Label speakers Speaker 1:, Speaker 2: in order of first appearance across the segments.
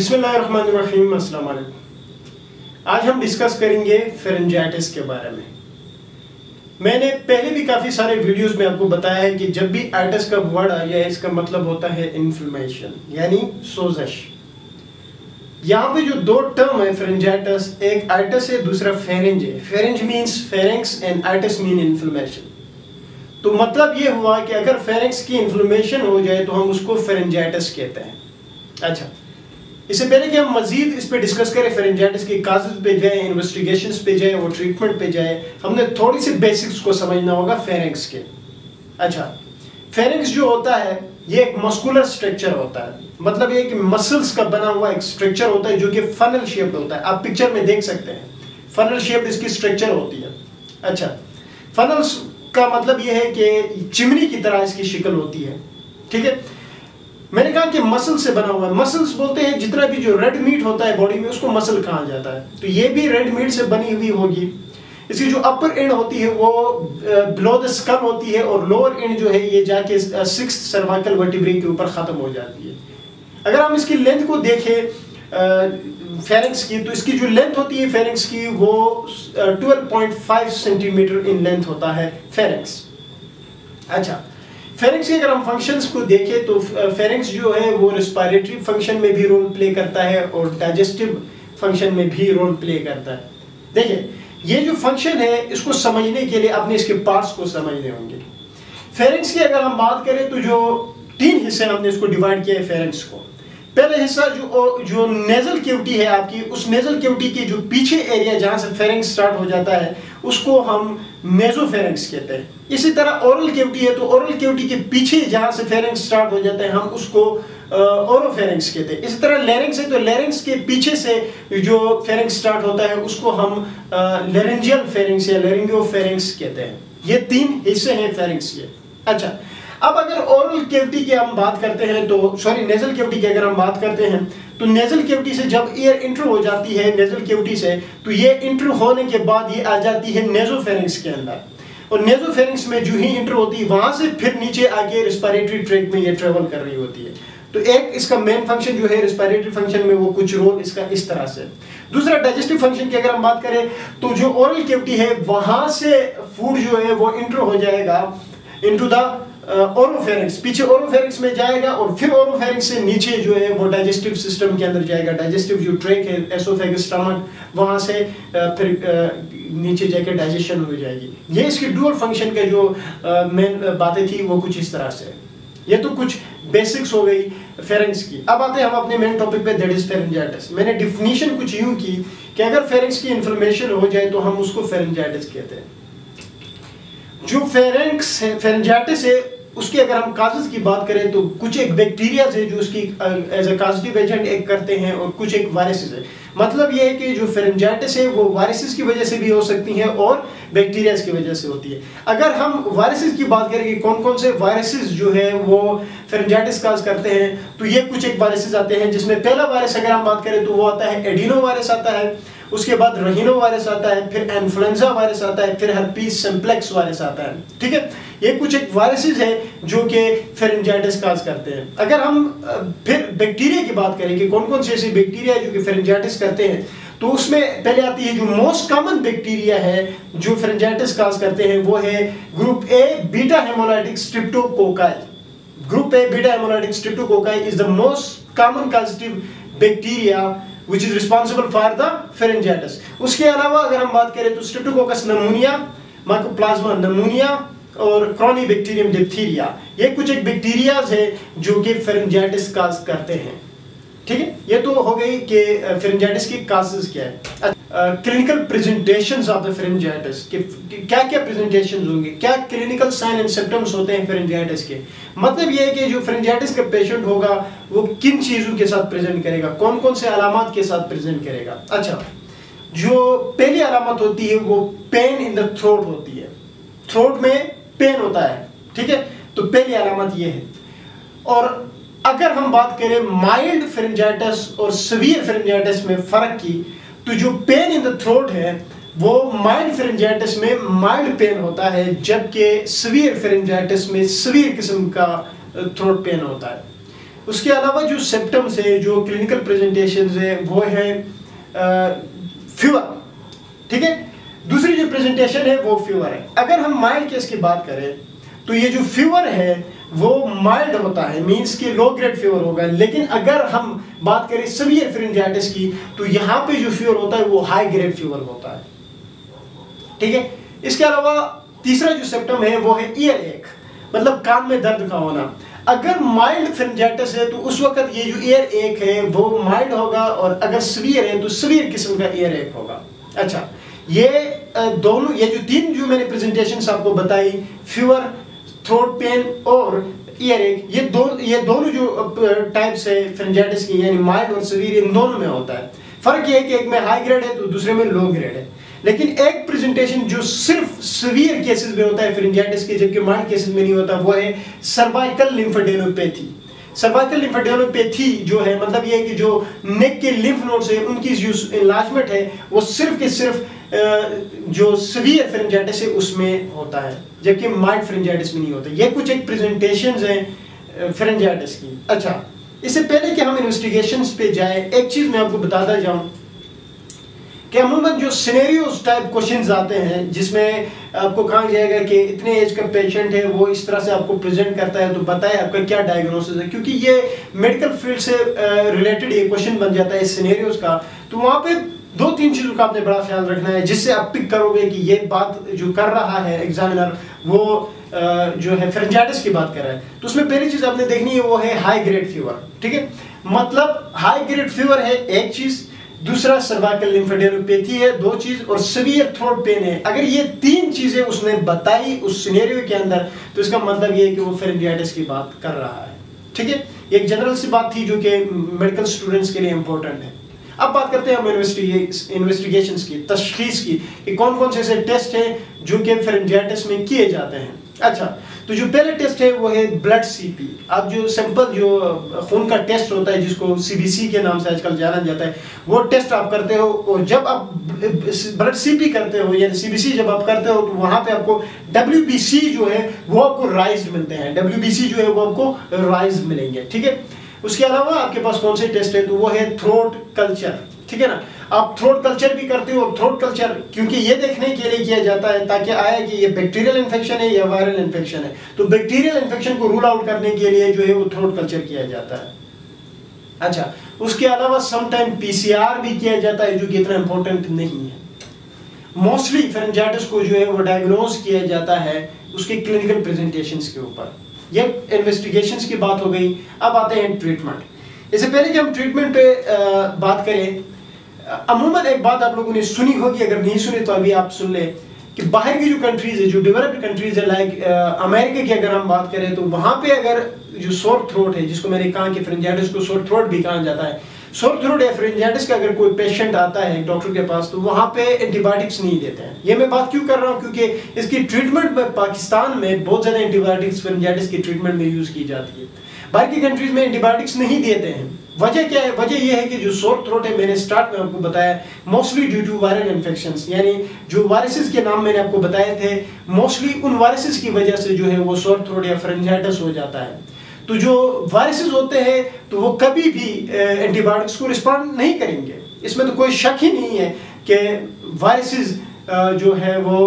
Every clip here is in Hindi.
Speaker 1: बिस्मिल्लाहिर्रहमानिर्रहीम, अस्सलाम वालेकुम। आज हम डिस्कस करेंगे फेरेंजाइटिस के बारे में। मैंने पहले भी काफ़ी सारे वीडियोस में आपको बताया है कि जब भी आइटिस का वर्ड आ जाए इसका मतलब होता है इन्फ्लेमेशन यानी सोजश। यहाँ पे जो दो टर्म है फेरेंजाइटिस, एक आइटिस है, दूसरा फेरेंज है। Pharynx means pharynx and itis mean inflammation. तो मतलब ये हुआ कि अगर फेरेंक्स की इन्फ्लेमेशन हो जाए तो हम उसको फेरेंजाइटिस कहते हैं। अच्छा, इससे पहले कि हम मजीद इस पे डिस्कस करें, फेरेंजाइटिस के काजेस पे जाए, इन्वेस्टिगेशंस पे जाए और ट्रीटमेंट पे जाए, हमने थोड़ी सी बेसिक्स को समझना होगा फेरेंक्स के। अच्छा, फेरेंक्स जो होता है ये एक मस्कुलर स्ट्रक्चर होता है, मतलब ये कि मसल्स का बना हुआ एक स्ट्रक्चर होता है जो कि फनल शेप्ड होता है। आप पिक्चर में देख सकते हैं फनल शेप्ड इसकी स्ट्रक्चर होती है। अच्छा, फनल्स का मतलब ये है कि चिमनी की तरह इसकी शक्ल होती है। ठीक है, मैंने कहा कि मसल से बना हुआ है। मसल्स बोलते हैं जितना भी जो रेड मीट होता है बॉडी में उसको मसल कहा जाता है, तो ये भी रेड मीट से बनी हुई होगी। इसकी जो अपर एंड होती है वो बिलो द स्कल होती है और लोअर एंड जो है ये जाके सिक्स्थ सर्वाइकल वर्टिब्रे के ऊपर खत्म हो जाती है। अगर हम इसकी लेंथ को देखें फेरेंक्स की, तो इसकी जो लेंथ होती है फेरेंक्स की वो 12.5 सेंटीमीटर इन लेंथ होता है फेरेंक्स। अच्छा, फेरेंक्स के अगर हम फंक्शंस को देखें तो फेरेंक्स जो है वो रेस्पिरेटरी फंक्शन में भी रोल प्ले करता है और डाइजेस्टिव फंक्शन में भी रोल प्ले करता है। देखिए, ये जो फंक्शन है इसको समझने के लिए आपने इसके पार्ट्स को समझने होंगे। फेरेंक्स की अगर हम बात करें तो जो तीन हिस्से हमने इसको डिवाइड किया है फेरेंक्स को। पहला हिस्सा जो नेजल कैविटी है आपकी, उस नेजल कैविटी के जो पीछे एरिया जहां से फेरेंक्स स्टार्ट हो जाता है उसको हम नेजोफेरेंक्स कहते हैं। इसी तरह ओरल कैविटी है तो ओरल कैविटी के पीछे जहां से फेरेंक्स स्टार्ट हो जाता है हम उसको ओरोफेरेंक्स कहते हैं। इसी तरह लेरिंग्स है तो लेरिंग्स के पीछे से जो फेरेंक्स स्टार्ट होता है उसको हम लेरेंजियल फेरेंक्स या लेरिंगियोफेरेंक्स कहते हैं। ये तीन हिस्से हैं फेरेंक्स के। अच्छा, अब अगर ओरल कैविटी की हम बात करते हैं तो नेजल कैविटी की अगर हम बात करते हैं तो नेजल कैविटी से जब एयर इंटर हो जाती है नेजल कैविटी से, तो ये इंटर होने के बाद ये आ जाती है नेजोफेरेंक्स के अंदर, और नेजोफेरेंक्स में जो ही इंटर होती है वहां से फिर नीचे आके रेस्पिरेटरी ट्रैक्ट में ये ट्रेवल कर रही होती है। तो एक इसका मेन फंक्शन जो है रेस्पिरेटरी फंक्शन में वो कुछ रोल इसका इस तरह से। दूसरा डाइजेस्टिव फंक्शन की अगर हम बात करें तो जो ओरल कैविटी है वहां से फूड जो है वो इंटर हो जाएगा इनटू द ओरोफेरेंक्स, पीछे ओरोफेरेंक्स में जाएगा और फिर ओरोफेरेंक्स से नीचे जो है वो डाइजेस्टिव सिस्टम के अंदर जाएगा। डाइजेस्टिव जो ट्रैक है एसोफेगस स्टमक, वहां से फिर नीचे जाके डाइजेशन हो जाएगी। ये इसकी डुअल फंक्शन का जो मेन बातें थी वो कुछ इस तरह से। ये तो कुछ बेसिक्स हो गई फेरेंक्स की। अब आते हैं हम अपने मेन टॉपिक पे, दैट इज फेरेंजाइटिस। मैंने डिफिनीशन कुछ यूं की कि अगर फेरेंक्स की इन्फ्लेमेशन हो जाए तो हम उसको फेरेंजाइटिस कहते हैं। जो फेरेंक्स है, फेरेंजाइटिस है, उसकी अगर हम काजेस की बात करें तो कुछ एक बैक्टीरिया है जो उसकी एज अ काजेटिव एजेंट एक करते हैं और कुछ एक वायरसेस है। मतलब ये है कि जो फेरेंजाइटिस है वो वायरसेस की वजह से भी हो सकती है और बैक्टीरिया की वजह से होती है। अगर हम वायरसेस की बात करें कि कौन कौन से वायरसेस जो है वो फेरेंजाइटिस काज करते हैं, तो ये कुछ एक वायरसेस आते हैं जिसमें पहला वायरस अगर हम बात करें तो वो आता है एडिनो वायरस आता है, उसके बाद रहीनो वायरस आता है, फिर इन्फ्लुएंजा वायरस आता है, फिर हर्पीस सिम्प्लेक्स वायरस आता है। ठीक है, ये कुछ एक वायरसेस हैं जो कि फेरेंजाइटिस काज करते हैं। अगर हम फिर बैक्टीरिया की बात करें कि कौन कौन से ऐसे बैक्टीरिया है जो कि फेरेंजाइटिस करते हैं, तो उसमें पहले आती है जो मोस्ट कॉमन बैक्टीरिया है जो फेरेंजाइटिस काज करते हैं वो है group A beta haemolytic streptococci. Group A beta haemolytic streptococci is the most common causative bacteria which is responsible for the pharyngitis। उसके अलावा अगर हम बात करें तो स्ट्रेप्टोकोकस नमूनिया, माइकोप्लाज्मा नमूनिया और क्रॉनिबैक्टीरियम डिप्थीरिया, ये कुछ एक बैक्टीरियाज है जो कि फेरेंजाइटिस काज करते हैं। ठीक है, ये तो हो गई कि फेरेंजाइटिस की काजेस क्या है। Clinical presentations of the pharyngitis के क्या क्या प्रेजेंटेशंस होंगे, क्या क्लिनिकल साइन एंड सिम्टम्स होते हैं फेरेंजाइटिस के। मतलब ये है कि जो फेरेंजाइटिस का पेशेंट होगा वो किन चीजों के साथ प्रेजेंट करेगा, कौन कौन से अलामात के साथ प्रेजेंट करेगा। अच्छा, जो पहली अलामत होती है वो पेन इन द थ्रोट होती है, थ्रोट में पेन होता है। ठीक है, तो पहली अलामत ये है। और अगर हम बात करें माइल्ड फेरेंजाइटिस और सीवियर फेरेंजाइटिस में फर्क की, तो जो पेन इन द थ्रोट है वो माइल्ड फेरेंजाइटिस में माइल्ड पेन होता है, जबकि सीवियर फेरेंजाइटिस में सीवियर किस्म का थ्रोट पेन होता है। उसके अलावा जो सिम्टम्स है, जो क्लिनिकल प्रेजेंटेशंस है, वो है फीवर, ठीक है। दूसरी जो प्रेजेंटेशन है वो फीवर है। अगर हम माइल्ड केस की बात करें तो ये जो फीवर है वो माइल्ड होता है, मींस कि लो ग्रेड फीवर होगा। लेकिन अगर हम बात करें सीवियर फेरिंजाइटिस की तो यहाँ पे जो फीवर होता है वो हाई ग्रेड फीवर होता है, ठीक है। इसके अलावा तीसरा जो सिम्टम है वो है ईयर एक, मतलब कान में दर्द का होना। अगर माइल्ड फेरिंजाइटिस है तो उस वक्त ये जो ईयर एक है वो माइल्ड होगा, और अगर सीवियर है तो सीवियर किस्म का ईयर एक होगा। अच्छा, ये दोनों, ये जो तीन जो मैंने प्रेजेंटेशंस आपको बताई, फीवर, थ्रोट पेन और ईयर एक, ये दोनों जो टाइप्स है फेरिंजाइटिस की, यानी माइल्ड और सीवियर, इन दोनों में होता है। फर्क ये है कि एक में हाई ग्रेड है तो दूसरे में लो ग्रेड है। लेकिन एक प्रेजेंटेशन जो सिर्फ सीवियर केसेस में होता है फेरिंजाइटिस के, जबकि माइल्ड केसेस में नहीं होता, वो है सर्वाइकल लिम्फेडेनोपैथी। सर्वाइकल लिम्फेडेनोपैथी जो है, मतलब ये है कि जो नेक के लिम्फ नोड्स है उनकी जो इनलार्जमेंट है वो सिर्फ के सिर्फ जो सीवियर फेरिंजाइटिस है उसमें होता है, जबकि माइल्ड फेरिंजाइटिस में नहीं होता। ये कुछ एक प्रेजेंटेशंस हैं फेरिंजाइटिस की। अच्छा, इससे पहले कि हम इन्वेस्टिगेशंस पे जाए, एक चीज मैं आपको बताता जाऊं कि अमूमन जो सिनेरियोस टाइप क्वेश्चंस आते हैं जिसमें आपको कहा जाएगा कि इतने एज का पेशेंट है, वो इस तरह से आपको प्रेजेंट करता है, तो बताए आपका क्या डायग्नोसिस है, क्योंकि ये मेडिकल फील्ड से रिलेटेड ये क्वेश्चन बन जाता है सिनेरियोस का। तो वहाँ पे दो तीन चीज़ों का आपने बड़ा ख्याल रखना है, जिससे आप पिक करोगे कि ये बात जो कर रहा है एग्जामिनर वो जो है फेरिंजाइटिस की बात कर रहा है। तो उसमें पहली चीज़ आपने देखनी है वो है हाई ग्रेड फीवर, ठीक है। मतलब हाई ग्रेड फीवर है एक चीज़, दूसरा सर्वाइकल लिम्फेडेनोपैथी है दो चीज, और सीवियर थ्रोट पेन है। अगर ये तीन चीजें उसने बताई उस सिनेरियो के अंदर, तो इसका मतलब ये है कि वो फेरिंजाइटिस की बात कर रहा है, ठीक है। एक जनरल सी बात थी जो कि मेडिकल स्टूडेंट्स के लिए इंपॉर्टेंट है। अब बात करते हैं हम इन्वेस्टिगेशंस की, तशखीस की, कि कौन कौन से ऐसे टेस्ट हैं जो कि फेरिंजाइटिस में किए जाते हैं। अच्छा, तो जो पहले टेस्ट है वो है ब्लड सीपी। अब जो सिंपल जो खून का टेस्ट होता है जिसको सीबीसी के नाम से आजकल जाना जाता है, वो टेस्ट आप करते हो, और जब आप ब्लड सीपी करते हो यानी सीबीसी जब आप करते हो तो वहां पे आपको डब्ल्यूबीसी जो है वो आपको राइज्ड मिलते हैं, डब्ल्यूबीसी जो है वो आपको राइज्ड मिलेंगे, ठीक है। उसके अलावा आपके पास कौन से टेस्ट है, तो वो है थ्रोट कल्चर, ठीक है ना। आप थ्रोट कल्चर भी करते हो, और थ्रोट कल्चर क्योंकि ये देखने के लिए किया जाता है ताकि आए कि ये बैक्टीरियल इन्फेक्शन है या वायरल इन्फेक्शन है। तो बैक्टीरियल इन्फेक्शन को रूल आउट करने के लिए जो है वो थ्रोट कल्चर किया जाता है। अच्छा, उसके अलावा समटाइम पीसीआर भी किया जाता है जो कि इतना इंपॉर्टेंट नहीं है। मोस्टली फेरिंजाइटिस को जो है वो डायग्नोज किया जाता है उसके क्लिनिकल प्रेजेंटेशंस के ऊपर। ये इन्वेस्टिगेशंस की बात हो गई। अब आते हैं ट्रीटमेंट। इससे पहले कि हम ट्रीटमेंट पे बात करें, अमूमन एक बात आप लोगों ने सुनी होगी, अगर नहीं सुनी तो अभी आप सुन ले, कि बाहर की जो कंट्रीज है, जो डेवलप्ड कंट्रीज है, लाइक अमेरिका की अगर हम बात करें, तो वहाँ पे अगर जो सोर थ्रोट है, जिसको मैंने कहा कि फेरिंजाइटिस को सोर थ्रोट भी कहा जाता है, सोर थ्रोट या फेरिंजाइटिस का अगर कोई पेशेंट आता है डॉक्टर के पास, तो वहाँ पे एंटीबायोटिक्स नहीं देते हैं। ये मैं बात क्यों कर रहा हूँ, क्योंकि इसकी ट्रीटमेंट में पाकिस्तान में बहुत ज़्यादा एंटीबायोटिक्स फेरिंजाइटिस की ट्रीटमेंट में यूज़ की जाती है। बाहर की कंट्रीज में एंटीबायोटिक्स नहीं देते हैं। वजह क्या है? वजह यह है कि जो सोर थ्रोट है, मैंने स्टार्ट में आपको बताया, mostly due to viral infections, यानी जो वायरसेस के नाम मैंने आपको बताए थे, मोस्टली उन वायरसेस की वजह से जो है वो सोर थ्रोट या फेरिंजाइटिस हो जाता है। तो जो वायरसेस होते हैं तो वो कभी भी एंटीबायोटिक्स को रिस्पॉन्ड नहीं करेंगे, इसमें तो कोई शक ही नहीं है कि वायरसेस जो है वो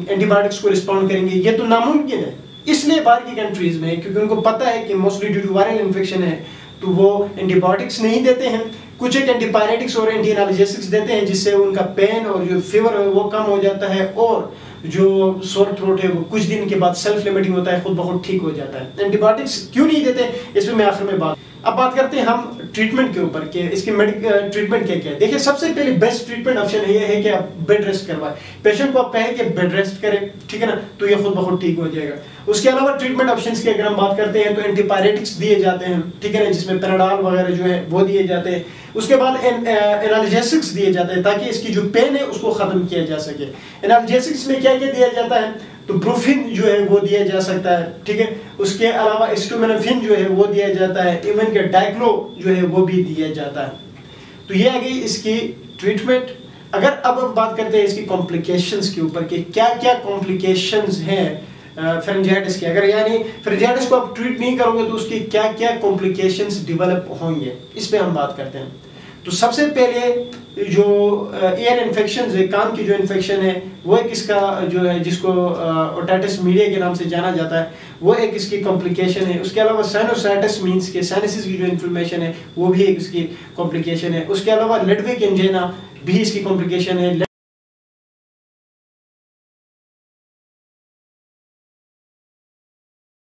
Speaker 1: एंटीबायोटिक्स को रिस्पॉन्ड करेंगे, ये तो नामुमकिन है। इसलिए बाहर की कंट्रीज में, क्योंकि उनको पता है कि mostly due to viral infection है, तो वो एंटीबायोटिक्स नहीं देते हैं। कुछ एक एंटीपायरेटिक्स और एंटी एनाल्जेसिक्स देते हैं, जिससे उनका पेन और जो फीवर है वो कम हो जाता है, और जो सोर थ्रोट है वो कुछ दिन के बाद सेल्फ लिमिटिंग होता है, खुद ब खुद ठीक हो जाता है। एंटीबायोटिक्स क्यों नहीं देते, इसमें मैं आखिर में अब बात करते हैं हम ट्रीटमेंट के ऊपर कि इसकी ट्रीटमेंट क्या क्या है। देखिए, सबसे पहले बेस्ट ट्रीटमेंट ऑप्शन ये है कि आप बेड रेस्ट करवाएं। पेशेंट को आप कहें कि बेड रेस्ट करें, ठीक है ना, तो ये खुद ब खुद ठीक हो जाएगा। उसके अलावा ट्रीटमेंट ऑप्शंस की अगर हम बात करते हैं तो एंटीपायरेटिक्स दिए जाते हैं, ठीक है ना, जिसमें पेनाडॉल वगैरह जो है वो दिए जाते हैं। उसके बाद एनाल्जेसिक्स दिए जाते हैं ताकि इसकी जो पेन है उसको खत्म किया जा सके। एनाल्जेसिक्स में क्या क्या दिया जाता है, तो ब्रूफिन जो है वो दिया जा सकता है, ठीक है। उसके अलावा एस्टोमिनोफिन जो है वो दिया जाता है, इवन के डाइक्लो जो है वो भी दिया जाता है। तो ये आ गई इसकी ट्रीटमेंट। अगर अब हम बात करते हैं इसकी कॉम्प्लिकेशंस के ऊपर कि क्या क्या कॉम्प्लिकेशंस हैं फेरेंजाइटिस की। अगर यानी फेरेंजाइटिस को आप ट्रीट नहीं करोगे तो उसकी क्या क्या कॉम्प्लिकेशंस डेवलप होंगे, इस पे हम बात करते हैं। तो सबसे पहले जो एयर इन्फेक्शन है, कान की जो इन्फेक्शन है, वो एक इसका जो है जिसको ओटाइटिस मीडिया के नाम से जाना जाता है, वो एक इसकी कॉम्प्लिकेशन है। उसके अलावा साइनोसाइटिस मींस के साइनसिस की जो इन्फ्लेमेशन है वो भी एक इसकी कॉम्प्लिकेशन है। उसके अलावा लेडविक एंजाइना भी इसकी कॉम्प्लिकेशन है।